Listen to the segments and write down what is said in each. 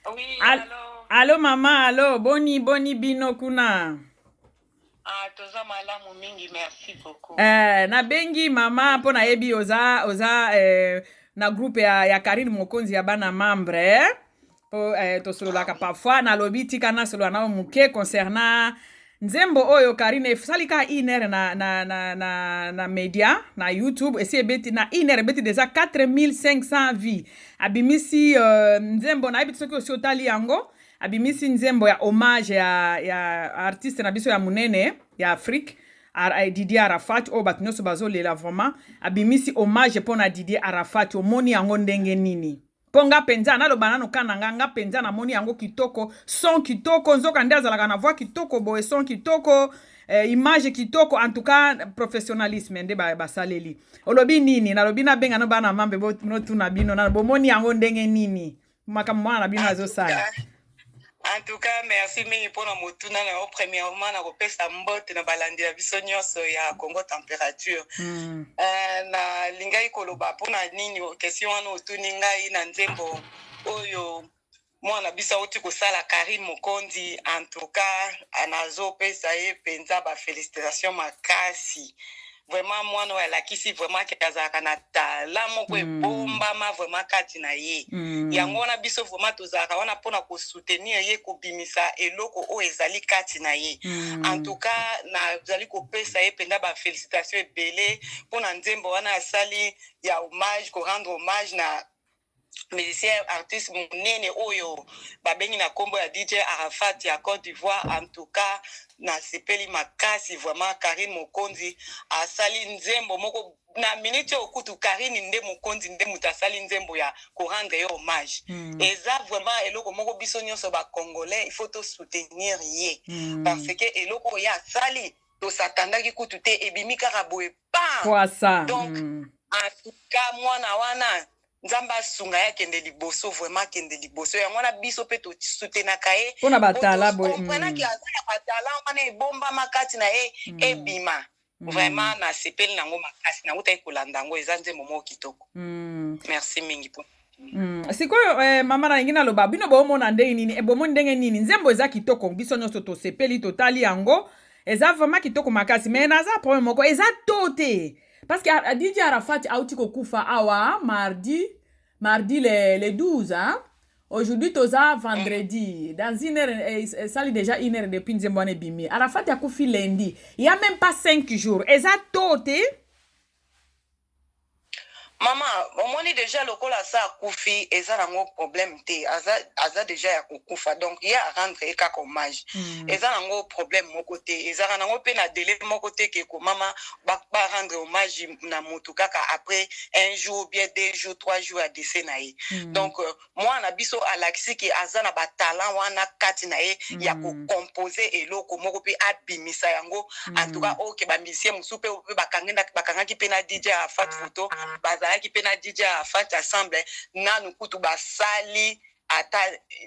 Oui, Al alors, Allo mama, allo, boni boni bino kuna. toza malamu mingi, merci beaucoup. Nabengi mama mpo nayebi oza na groupe ya Karine Mokonzi ya bana membre po Ah tosololaka oui. parfois nalobi tika nasolola nao moke concernant nzembo oyo Karine esali ka 1 heure na media na YouTube esi ebeti na 1 heure ebeti deja 4500 vues abimisi nzembo nayebi soki osi otali yango abimisi nzembo ya hommage ya artiste na biso ya monene ya Afrique Didier Arafat oyo bato nyonso bazolela vraiment abimisi hommage mpona Didier Arafat omoni yango ndenge nini mpo nga mpenza naloba nano ka na nga mpenza namoni yango kitoko son kitoko nzoka nde azalaka na voi kitoko boye son kitoko image kitoko en tout cas professionnalisme nde basaleli olobi nini nalobi nabengana bana mambe notuna bino nano bomoni yango ndenge nini makambo mwana na bino En tout azosala cas, merci mingi mpona motuna na yo premièrement na kopesa mbote na balandi ya biso nyonso ya Congo Température. Nalingai koloba mpona nini question wana otuni ngai na nzembo oyo mwana biso auti kosala Karine Mokonzi. En tout cas, nazopesa ye mpenza bafélicitation makasi. Vraiment mwana oyo alakisi vraiment ke azalaka na tala moko ebombama vraiment kati na ye yango wana biso vraiment tozalaka wana mpona kosoutenir ye kobimisa eloko oyo ezali kati na ye en tout cas nazali kopesa ye mpenza bafélicitation ebele mpona nzembo wana asali ya hommage korendre hommage na musicien artiste monene oyo babengi na kombo ya DJ Arafat ya Côte d'Ivoire. En tout cas nasepeli makasi vraiment Karine Mokonzi asali nzembo moko na minute okutu Karine nde Mokonzi nde mutu asali nzembo ya korendre ye hommage eza vraiment eloko moko biso nyonso ba congolais il faut to soutenir ye parce que eloko ya asali tosatandaki kutu te ebimi kaka boye pa donc en tout cas mwana wana nzamba asunga ye akende liboso vraiment akende liboso yango wana biso mpe tosutenaka ye mpona batala komprenaki aza ya batala wana ebombama kati na ye ebima vraiment nasepeli nango makasi nautaki kolanda yango eza nzembo moko kitoko merci mingi po sikoyo mama nalingi naloba bino bomona ndenge nini bomoni ndenge nini nzembo eza kitoko biso nyonso tosepeli totali yango eza vraiment kitoko makasi me naza problème moko eza to te parce que DJ Arafat auti kokufa awa mardi le 12 hein? Aujourd'hui toza vendredi dans 1 heure sali déjà 1 heure depuis nzembo wana ebimi Arafat akufi lundi il y a même pas 5 jours eza to te mama omoni deja lokola sa akufi eza nango problème te aza deja ya kokufa donc ye arendre ye kaka hommage eza nango problème moko te ezaka nango mpe na délai moko te ke komama barendre hommage na motu kaka après 1 jour bien 2 jours 3 jours ya décès na ye donc mwana biso alakisi ke aza na batalent wana kati na ye ya kocompose eloko moko mpe abimisa yango en tout cas oke bamusicien mosusu mpe bakangaki mpe na DJ Arafat photo bazalaki mpe na DJ Arafat ensemble nanu kutu basali ata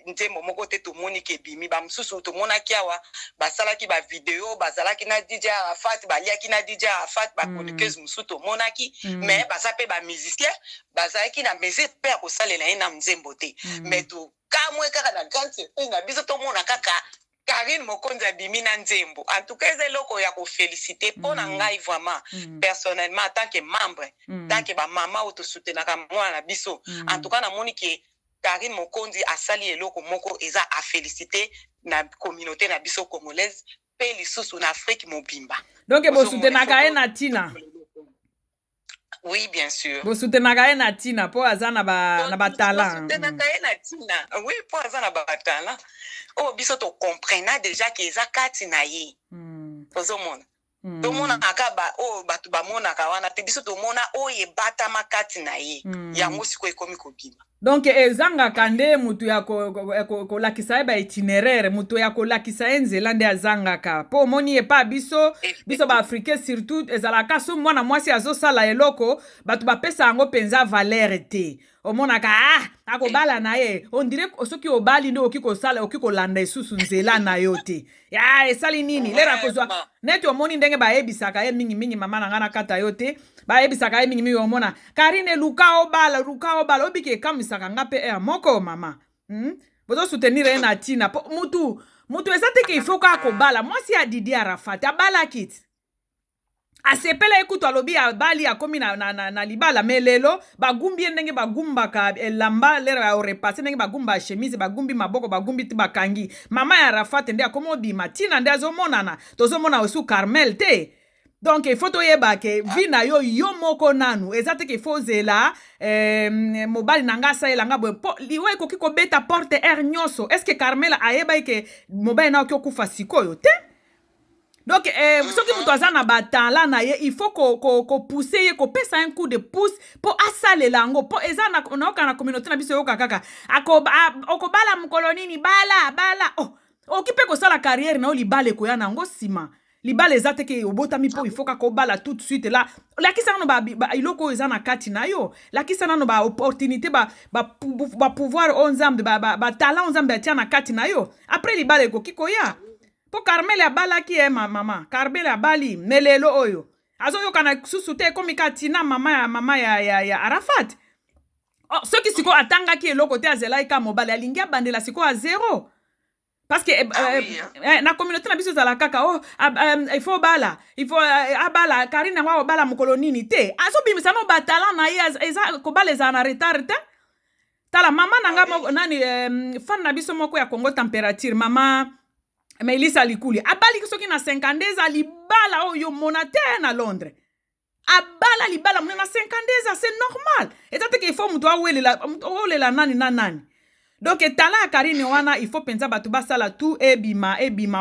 nzembo moko te tomoni ke ebimi bamosusu tomonaki awa basalaki bavideo bazalaki na DJ Arafat baliaki na DJ Arafat bachroniqueuse mosusu tomonaki mais baza mpe bamusicien bazalaki na mesure mpe ya kosalela ye na nzembo te mais tokamwe kaka na grande surprise na biso tomona kaka Karine Mokonzi abimi na nzembo. En tout cas, c'est loko ya ko féliciter pour ngai vraiment personnellement en tant que membre, tant que ba mama autosoutenaka mwana biso. En tout cas, na moni ke Karine Mokonzi asali eloko moko eza a féliciter na communauté na biso congolaise pe lisusu na Afrique mobimba. Donc bosutenaka ye na tina. Oui, bien sûr. Bosutenaka ye na tina po aza na batalent. Bosutenaka ye na tina. Oui, po aza na batalent. Oh, biso to comprena déjà ke eza kati na ye. Ozomona. Tomona akaba batu bamonaka wana te biso tomona oyo ebatama kati na ye. Yango siko ekomi kobima. Donc ezangaka nde mutu ya kolakisa ye baitinéraire mutu ya kolakisa ye nzela nde azangaka mpo omoni epa biso baafricain surtout ezalaka so mwana mwasi azosala eloko bato bapesa yango mpenza valeur te omonaka akobala na ye ondire soki obali nde oki kolanda esusu nzela na yo te esali nini lera kozwa neti omoni ndenge bayebisaka ye mingimingi mama na nga na kata yo te bayebisaka ye mingimingi omona Karine luka obala obiki ekamisaka nga mpe moko mama Bozo soutenir ye na tina. Mutu eza te ke il faut ka kobala. Moi si a Didi Arafat, abala kit. Asepela ekutu alobi abali akomi na libala melelo bagumbi ndenge bagumbaka elamba lera ya repasse ndenge bagumba chemise bagumbi maboko bagumbi ti bakangi mama ya Arafat nde akomo bima tina nde azomonana tozomona osu Carmel te donc il faut toyeba ke vina yo moko nanu eza te ke faut zela mobali nanga saelanga boye po liwe ekoki kobeta porte air nyonso est ce que Carmel ayeba ke mobali na okufa sikoyo te. Donc, soki mutu aza na batala na ye, il faut ko pousser ye, ko pesa un coup de pouce pour asale lango, pour eza na communauté na biso yoka kaka. Okobala mukolonini bala. Oh, okipe ko sala carrière na libale ko ya nango sima. Libale eza te ke obotami po il faut ka ko bala tout de suite là. La kisa no ba iloko eza na kati na yo. La kisa no ba opportunité ba pouvoir onzambe ba talent onzambe tia na kati na yo. Après libale ko kiko ya. Po Carmel abala ki mama. Carmel abali melelo oyo. Azo yo kana susu te komi katina mama ya Arafat. Oh, ceux qui siko atanga ki eloko te azela ka mobile alingia bandela siko a zéro. Parce que na communauté na biso za la kaka il faut bala. Il faut abala Karina wa bala mukolonini te. Azo bimisa no batala na eza ko bala za na retard te. Tala mama nanga nani fan na biso moko ya Congo température mama mais Elisa Likuli abali soki na 50 libala oyo monate na Londres abala libala mona na 50 c'est normal et tant que il faut muto olela nani donc tala Karine wana il faut pensa batu basala tout ebima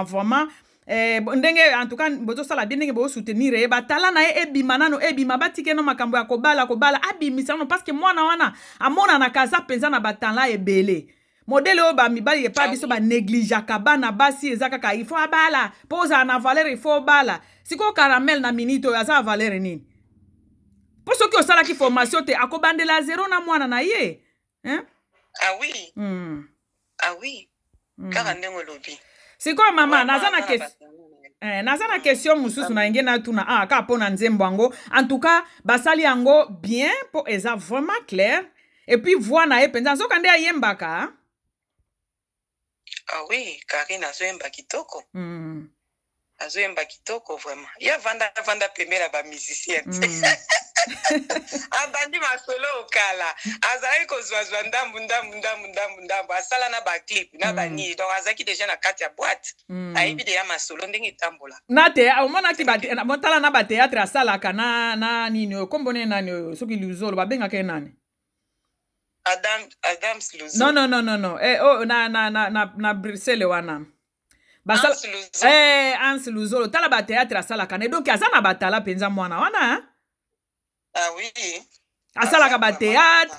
vraiment ndenge en tout cas bozo sala bien ndenge bo soutenir e batala na ebima nano ebima batike no makambo ya kobala abimisa no parce que mwana wana amona na kaza pensa na batala ebele. Modèle o ba mibali pas biso ba négligeaka bana basi ezaka il faut abala posa na valeur il faut bala siko Caramel na minito ya za valeur nini pour ceux qui ont sala ki formation te akobandela zéro na mwana na ye hein ah oui ah oui kaka ndengo lobi siko mama naza na question mususu na ngena tuna ka pona nzembo ango en tout cas basali ango bien pour eza vraiment clair et puis voir na ye penza so kande ayembaka. Ah oui, Karine azoyemba kitoko. Azoyemba kitoko vraiment. Ya vanda pembela ba musicien. Abandi masolo okala. Azali ko zwazwa ndambu asala na ba clip na ba ni. Donc azaki déjà na kati ya boîte. Aibi de ya masolo ndenge tambola. Nate omona ki ba motala na ba théâtre asala kana nini kombone nani soki luzolo ba benga ke nani. Adams Luzo. No. Na Bruxelles wana. Basala Hans Luzo. Tala ba théâtre asala kane. Donc azana batala penza mwana wana. Ah oui. Asala ka ba théâtre.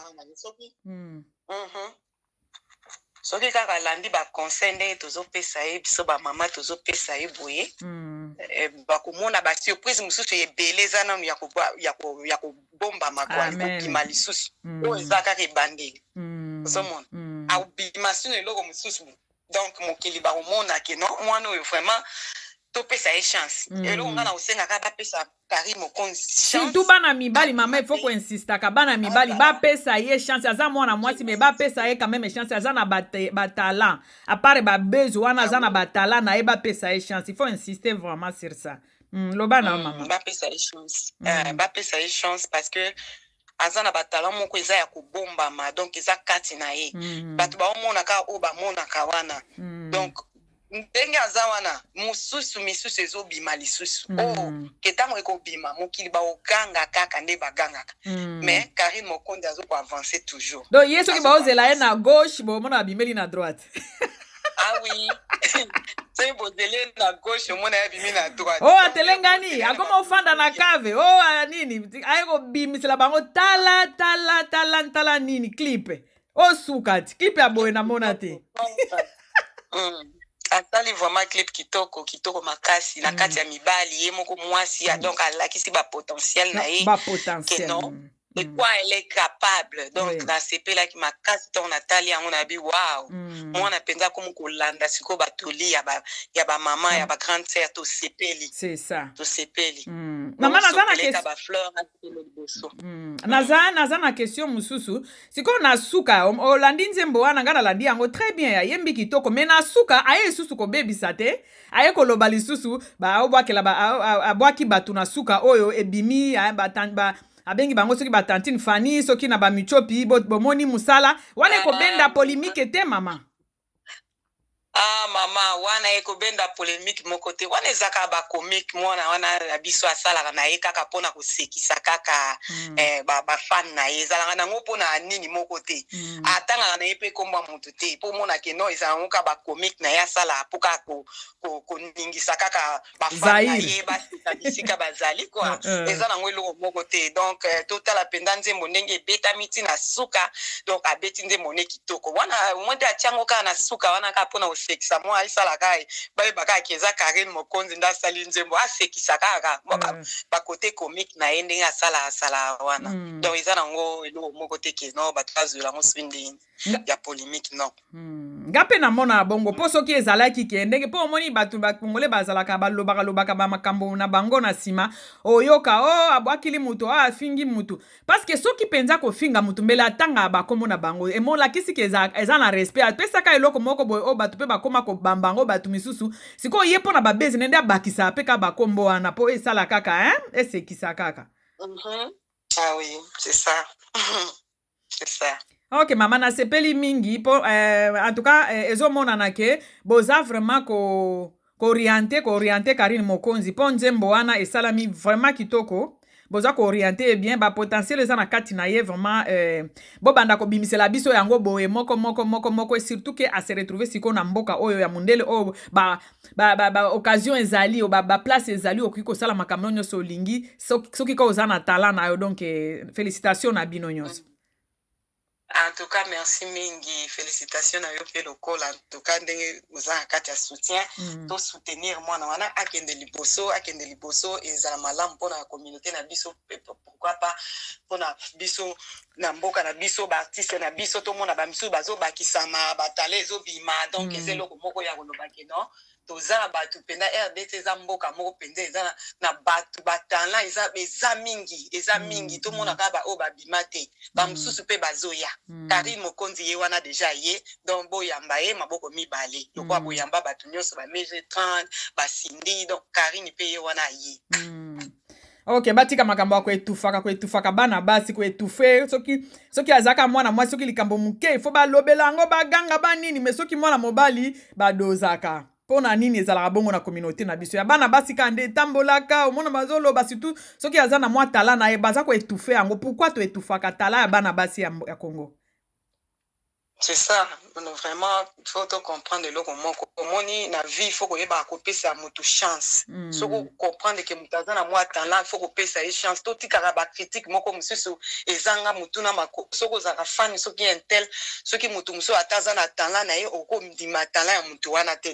Soki kaka landi ba conseil nde tozo pesa ye biso ba mama tozo pesa ye boye. Ba komona ba surprise mususu ebeleza nanu ya ko bomba makwa ki lisusu. O ezaka ke bandeli. Ozomona. A bimation eloko mususu. Donc mokili ba omona ke non mwana oyo vraiment to pesa ye chance. Eloko ngana osenga ka ba pesa Karim Mokonzi chance. Surtout bana mibali mama il faut ko insista ka bana mibali ba pesa ye chance aza mwana mwasi mais ba pesa ye quand même chance aza na talent à part ba besoin wana aza na talent na ye ba pesa ye chance il faut insister vraiment sur ça. Lo bana mama ba pesa ye chance. Ba pesa ye chance parce que aza na talent moko eza ya kobomba ma donc eza kati na ye. Batu ba omona ka o ba mona ka wana. Donc ndenge aza wana misusu ezobima lisusu ketango ekobima mokili baoganga kaka nde bagangaka mais Karine Mokonzi azoko avancer toujours donc ye soki baozela ye na gauche bomona abimeli na droite. Ah oui soki bozele na gauche omona abimi na droite atelengani akoma ofanda na cave nini ayekobimisela bango tala nini clip osukati clip ya boye namona te. Atali vraiment clip kitoko makasi na kati ya mibali ye moko mwasi donc alakisi ba potentiel na ye ba potentiel et quoi elle est capable. Donc na sepela ki makasi to Nathalie yango na bi wow. Moi na penza comme kolanda siko batoli ya ba maman ya ba grande sœur to sepeli. C'est ça. To sepeli. Maman nazana question. Ba fleur naza na question mususu. Siko na suka olandi nzembo wana ngana landi yango très bien ya yembi kitoko mais na suka aye susu ko bebisa te. Aye koloba lisusu ba obwakela ba abwaki batu na suka oyo ebimi ba abengi bango soki batantine Fanny soki na ba michopi bomoni musala wana ko benda polémique te mama. Ah mama wana eko benda polémique mon côté wana ezaka ba comique mwana wana na biso asala na ye kaka pona ko sekisa kaka ba fan na ye ezala na ngo pona nini mon côté atanga na ye pe komba mutu te po mona ke no ezala ngo ka ba comique na ya sala poka ko ningisa kaka ba fan na ye ba bisika bazali quoi ezala ngo eloko mon côté donc total apenda nzembo ndenge beta miti na suka donc abeti nzembo ne kitoko wana mwende achango ka na suka wana ka pona sekisa mo aisala kai ba baka keza Karine Mokonzi nda sali nzembo asekisa kaka ba côté comique na ende ya sala wana donc eza nango elo mo côté ke no batazula mo swindi ya polémique non ngape na mona bongo poso ki ezalaki ke ndenge po moni batu bakongole bazalaka balobaka ba makambo na bango na sima oyoka abwakili mutu afingi mutu parce que soki penza ko finga mutu mbela tanga bakomo na bango emola kisi ke eza na respect apesaka eloko moko boy batu pe bakoma ko bambango batu misusu siko yepo na babezi nende abakisa apeka bakombo wana po esala kaka esekisa kaka ah oui c'est ça c'est ça. Ok, maman na sepeli mingi en tout cas ezomonana ke boza vraiment ko orienter Karine Mokonzi po nzembo wana esalami vraiment kitoko boza ko orienter bien ba potentiel eza na kati na ye vraiment bo banda ko bimisela biso yango boye moko et surtout que a se retrouver siko na mboka oyo ya mundele ba occasion ezali ba place ezali okiko sala makambo nyonso lingi soki ko oza na talent na yo donc félicitations na bino nyonso. En tout cas, merci mingi. Félicitations à vous, local. En tout cas, vous avez un soutien. Tout soutenir moi, na akende liboso et za malam pour la communauté na biso. Pourquoi pas pour na biso na mboka na biso ba artiste na biso to mona ba misu bazo bakisama batale zo bima donc ezelo moko ya koloba ke non. Toza batu penda RDT za mboka moko penda eza na batu batala eza mingi to mona ka ba bima te ba msusu pe bazoya Karine Mokonzi ye wana deja ye donc boyamba ye maboko mibale lokwa boyamba batu nyonso ba meje 30 ba sindi donc Karine pe ye wana ye Ok, batika makambo ko etufaka bana basi ko etufe soki azaka mwana mwasi soki likambo muke fo ba lobela ngo baganga banini mais soki mwana mobali badozaka pona nini ezalaka bongo na communauté na biso ya bana basi kande tambolaka omona bazoloba surtout soki aza na mwa tala na ye baza ko etufe yango pourquoi to etufaka tala ya bana basi ya Congo. C'est ça, vraiment, il faut comprendre le comment na vie, il faut que tu aies sa chance. Il faut comprendre que tu as un talent, il faut que tu aies sa chance. Tout ce qui est critique, moi comme ceux qui sont ceux qui sont fan, ceux qui sont tel, ceux qui sont un talent,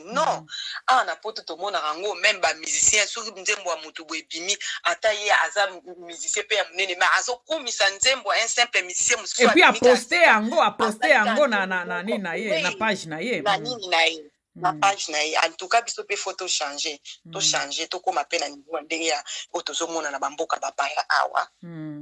non. Ah, na poto to mona rango même ba musicien, ceux qui nzembo mutu bimi, ataye aza musicien pe munene, mais azo komisa nzembo un simple musicien musu. Et puis a poster yango na ye na page na ye na page na ye en tout cas biso pe photo changer to koma pe na niveau ndenge ya otozo mona na bamboka bapaya awa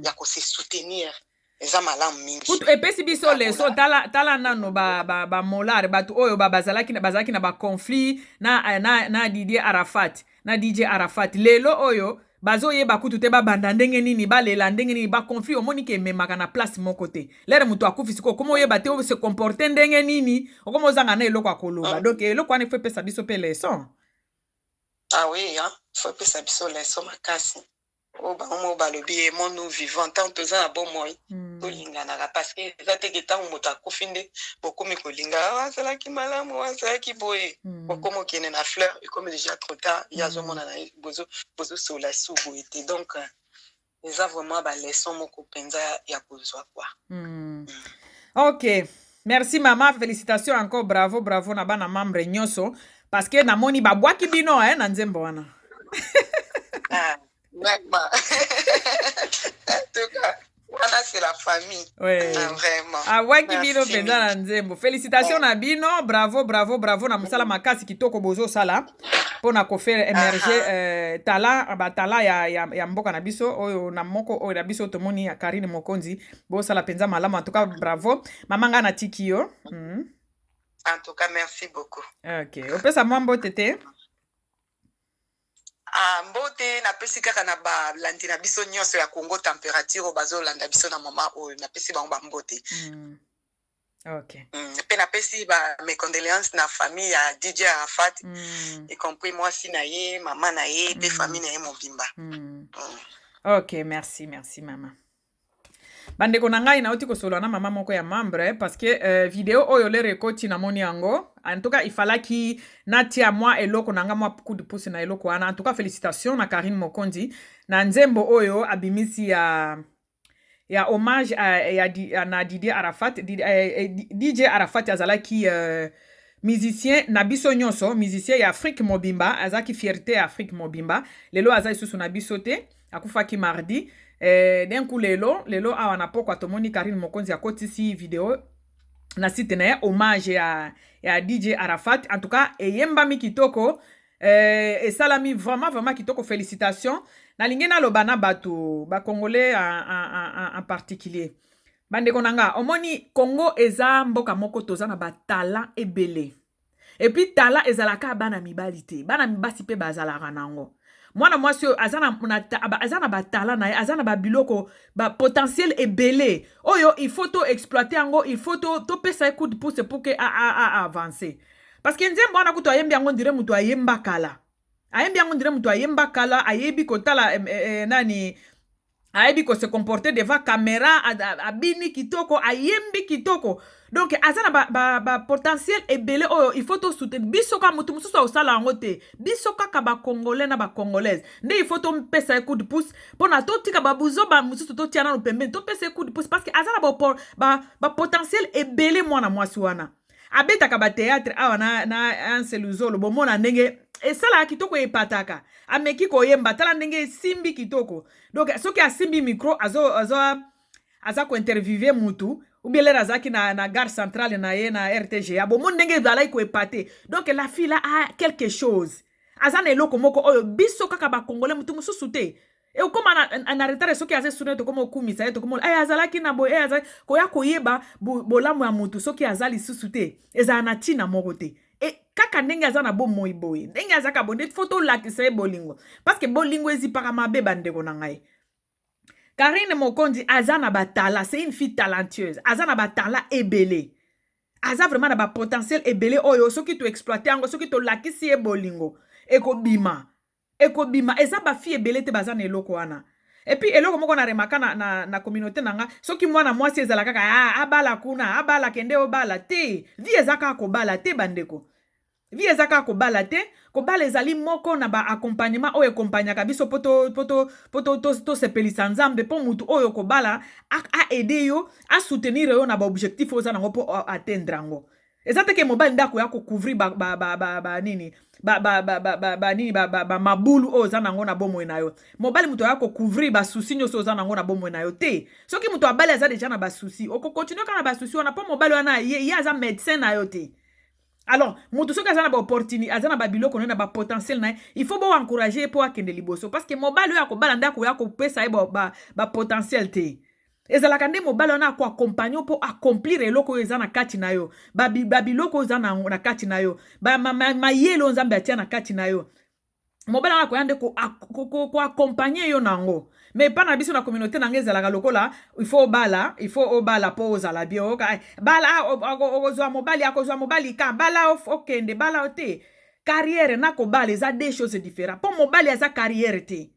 ya ko se soutenir eza malamu mingi epesi biso leso tala nano ba molare batu oyo bazalaki na ba conflit na Didier Arafat lelo oyo bazoyeba kutu te babanda ndenge nini balela ndenge nini ba conflit omoni ke memaka na place moko te lere mutu akufi siko komo oyeba te se comporter ndenge nini okomo ozanga na eloko akoloba donc eloko wana faut pesa biso pe leçon. Ah oui faut pesa biso leçon makasi omo balobi mon nous vivant tant que ça bon moi tolingana parce que ça te que tant moto akufi nde bokomi kolinga azalaki malamu azalaki boye bokomo kene na fleur et comme déjà trop tard il y a zomona na bozo sola subu était donc les a vraiment ba leçon moko penza ya kozwa quoi. Ok, merci maman, félicitations encore, bravo na bana membre nyonso parce que na moni ba bwaki bino na nzembo wana. Vraiment. En tout cas, c'est la famille. Ouais. Vraiment. Ah ouais, qui bino penza na nzembo. Félicitations na bino, bravo na musala makasi kitoko bozo sala. Pona ko faire émerger tala ya mboka na biso oyo na moko oyo na biso tomoni ya Karine Mokonzi. Bo sala penza malamu, en tout cas bravo. Mama nga na tiki yo. En tout cas, merci beaucoup. Ok. Opesa mambo tete. Mbote napesi kaka na balandi na biso nyonso ya Congo température bazolanda biso na mama oyo napesi bango mbote. Ok. Pe napesi mes condoléances na famille ya DJ Arafat, y compris moi si na ye, maman na ye, pe famille na ye mobimba. Ok, merci maman. Bandeko na ngai nauti kosolo na mama moko ya membre parce que vidéo oyo le rekoti na moni yango. En tout cas, il fallait ki natia moi eloko nanga moi coup de pouce na eloko wana. En tout cas, félicitations na Karine Mokonzi. Na nzembo oyo abimisi ya hommage na Didier Arafat. DJ Arafat azalaki musicien na biso nyonso, musicien ya Afrique Mobimba, azaki fierté ya Afrique Mobimba. Lelo azai susu na biso te, akufaki mardi. D'un coup lelo awa na poko atomoni Karine Mokonzi akotisi video na site na ya hommage ya DJ Arafat. En tout cas, yembami kitoko, salami vraiment kitoko, félicitations. Na lingena lobana batu, ba Congolais en particulier. Bande konanga, omoni Congo eza mboka moko toza na ba talent ebele. Et puis talent ezalaka bana mibali te. Bana mibasi pe bazalaka nango. Mwana mwasi azana ba talent na azana ba biloko ba potentiel ebele. Oyo il faut to exploiter ango, il faut to pesa coup de pouce pour que avancer. Parce que nzembo wana kuto ayembi ango ndire mutu ayemba kala. Ayembi ango ndire mutu ayemba kala, ayebi kotala ayebi ko se comporter devant caméra, abini kitoko, ayembi kitoko. Donc azana ba potentiel ebele oyo il faut to soutenir bisoka mutu mususu osala yango te, bisoka ka ba congolais na ba congolaise nde il faut to pesa coup de pouce pona to tika ba buzo ba mususu to tiana no pembe to pesa coup de pouce parce que azana ba potentiel ebele mwana mwasi wana abeta ka ba théâtre awa na anseluzolo bomona ndenge esala kitoko epataka ameki ko yemba tala ndenge simbi kitoko. Donc soki asimbi micro aza ko interviewer mutu ou bien razaki na gare centrale na ye na RTG abo mon ndenge zala ko epate. Donc la fille là a quelque chose azana eloko moko oyo biso kaka ba congolais mutu mususu te e koma na retard soki aze sune to koma okumisa ye to koma azalaki na boye azali ko ya koyeba bolamu ya mutu soki azali susu te eza na tina moko te. Et kaka ndenge azana bo moi boye ndenge azaka bonde photo lakisa bolingo parce que bolingo ezipaka mabe bandeko na ngai. Karine Mokonzi azana batala, c'est une fille talentueuse. Azana batala ebele. Aza vraiment na ba potentiel ebele oyo soki to exploiter ango soki to lakisi bolingo. Eko bima. Eza ba fille ebele te bazana eloko wana. Et puis eloko moko na remaka na communauté nanga soki mwana mwasi ezala kaka abala kuna abala kende obala te. Vi ezaka ko bala te bandeko. Vi ezaka ko bala te. Ko bala ezali moko na ba accompagnement oyo accompagnaka biso poto sepelisa nzambe po mutu oyo ko bala a aider yo a soutenir yo na ba objectif oza nango po atteindre ngo. Ezate ke mobali ndako ya ko couvrir mabulu oza nango na bomo na yo. Mobali mutu ya ko couvrir ba souci nyoso oza nango na bomo na yo te. Soki mutu abali aza déjà na ba souci, oko continue kana ba souci ona po mobali wana ye aza médecin na yo te. Alors, mutu soki azana ba opportunité, azana ba biloko na ba potentiel na, il faut bo encourager po akende liboso parce que mobali ya ko balanda ko ya ko pesa ye ba potentiel te. Ezalaka nde mobali na ko accompagner po accomplir eloko ezana kati na yo. Ba biloko ezana na kati na yo. Ba mayelo nzambe atia na kati na yo. Mobali na ko yande ko accompagner yo nango. Mais pas na biso na communauté na ngezalaka lokola, il faut obala po ozala bio. Bala okozwa mobali ka bala okende bala ote. Carrière na ko bala eza deux choses différentes. Po mobali eza carrière te.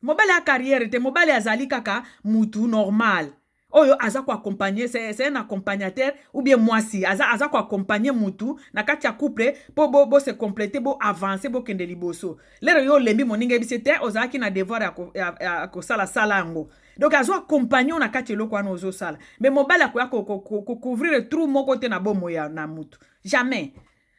Mobali azali kaka mutu normal. Oyo aza ko accompagner, c'est un accompagnateur ou bien mwasi aza ko accompagner mutu na kati ya couple po bo se compléter bo avancer bo kende liboso. Lero yo lembi moninga bisete ozaki na devoir ya ko sala ngo. Donc azo accompagner na kati eloko wana ozo sala. Mais mobali akoya ko couvrir trou moko te na bomo ya na mutu. Jamais.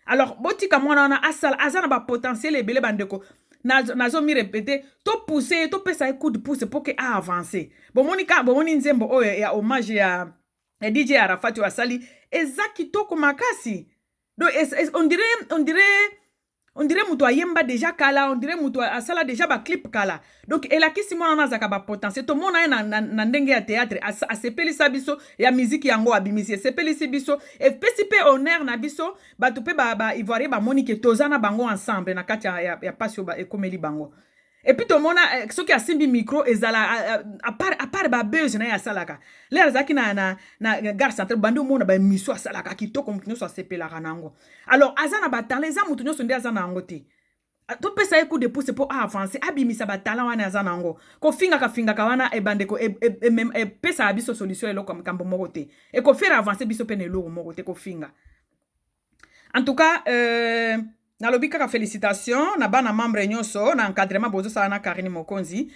Alors botika mwana na asala azana ba potentiel ebele bandeko. nazo mi répéter to pousser to pesa coup de pouce pour que a avancer bomoni nzembo oyo ya hommage ya DJ Arafat wa sali eza kitoko makasi donc on dirait mutu ayemba déjà kala, on dirait mutu asala déjà ba clip kala. Donc elakisi mwana nazaka ba potentiel to mona na ndenge ya théâtre asepelisa biso ya musique yango abimisi asepelisi biso et pesipe honneur na biso batu pe ba ivoirien ba monique tozana bango ensemble na kati ya pasio ba ekomeli bango. Et puis tout le monde ce qui a simbi micro ezala à part ba buzz na ya salaka l'air zaki na gare centrale bando mona ba miso salaka kitoko mutu so sepela kanango alors azana ba talent za mutu nyoso ndi azana ngo te to pesa coup de pouce pour avancer abimisa ba talent wana azana ngo ko finga ka wana e bandeko e pesa biso solution eloko kambo moko te et ko faire avancer biso pene lo moko te ko finga en tout cas nalobi kaka félicitations na bana membre nyonso na encadrement bozo sala na Karine Mokonzi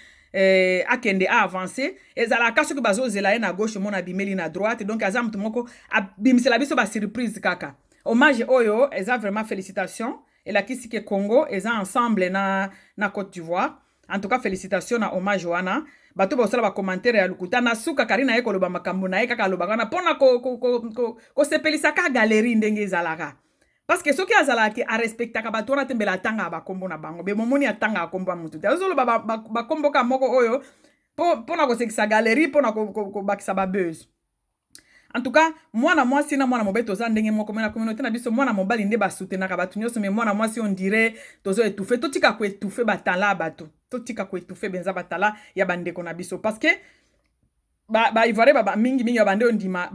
akende a avancer ezalaka soki bazozela ye na gauche mona bimeli na droite donc aza mutu moko abimisela biso ba surprise kaka hommage oyo eza vraiment félicitations elakisi ke Congo eza ensemble na Côte d'Ivoire en tout cas félicitations na hommage wana bato bosala ba commentaire ya lukuta na suka Karina ye koloba makambo na ye kaka lobaka na pona ko sepelisa ka galerie ndenge ezalaka. Parce que ce qui a zalaki a respecté ka bato na tembela tanga ba kombo na bango be momoni atanga kombo mutu te azolo ba kombo ka moko oyo pona ko sekisa galerie pona ko bakisa ba buzz. En tout cas mwana mwasi na mwana mobeto za ndenge moko na communauté na biso mwana mobali nde ba soutenir ka bato nyoso mais mwana mwasi on dirait tozo étouffer totika ko étouffer batala bato totika ko étouffer benza batala ya bandeko na biso parce que ba ivoire ba mingi ya bande ondima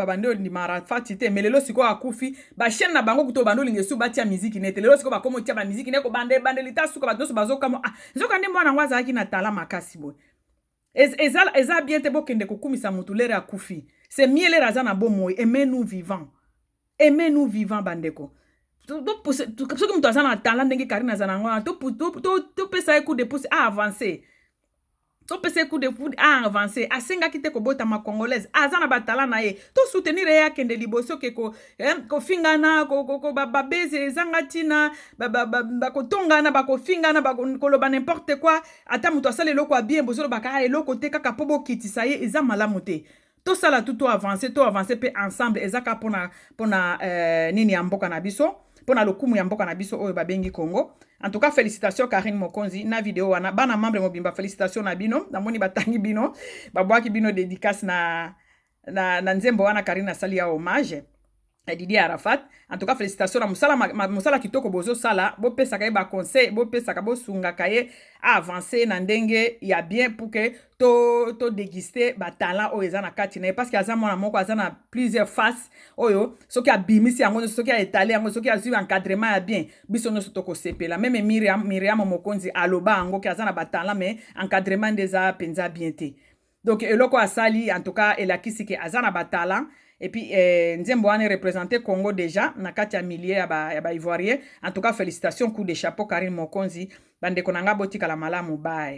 Arafat te melelo siko akufi ba chaîne na bango kuto bando lingesu batia musique net lelo siko ba komo tia ba musique ne ko bande lita suko ba bazo kamo nzoka nde mwana ngwaza aki na tala makasi boy eza bien te bokende ko kumisa mutu lere akufi c'est mieux lere azana bomo aimez-nous vivants bandeko soki mutu azana tala ndenge Karine azana ngwa to pesa coup de pouce à avancer. To pese coup de foot a avancé asenga kite ko bota ma congolaise azana batala na ye to soutenir ya kende liboso ke ko fingana ko babeze zangatina ba ko tongana ba ko fingana ba ko loba n'importe quoi ata muto asale loko bien bozolo baka eloko te kaka pobo kitisa ye eza malamu te to sala tout avancer pe ensemble ezaka pona nini ya mboka na biso pona lokumu ya mboka na biso oyo babengi Congo. En tout cas félicitations Karine Mokonzi na vidéo wana bana membre mobimba félicitations na bino namoni batangi bino babwaki bino dédicace na nzembo wana Karine asali ya hommage Didier Arafat. En tout cas félicitations na musala kitoko bozo sala bo pesa ka ba conseil bo pesa ka bo sunga kaye a avancer na ndenge ya bien pour que to déguster ba talent o ezana kati na parce que azana mona moko azana plusieurs faces oyo soki abimisi yango soki a étaler yango soki a suivre encadrement ya bien biso no sotoko sepela même Miriam Mokonzi aloba yango ki azana ba talent mais encadrement déjà penza bien te donc eloko asali en tout cas elakisi ke azana ba talent. Et puis, Nzembo ane représenté Congo déjà, na kati ya millier ya ba ivoirien. En tout cas, félicitations, coup de chapeau, Karine Mokonzi. Bande konanga botika la malamu, bye.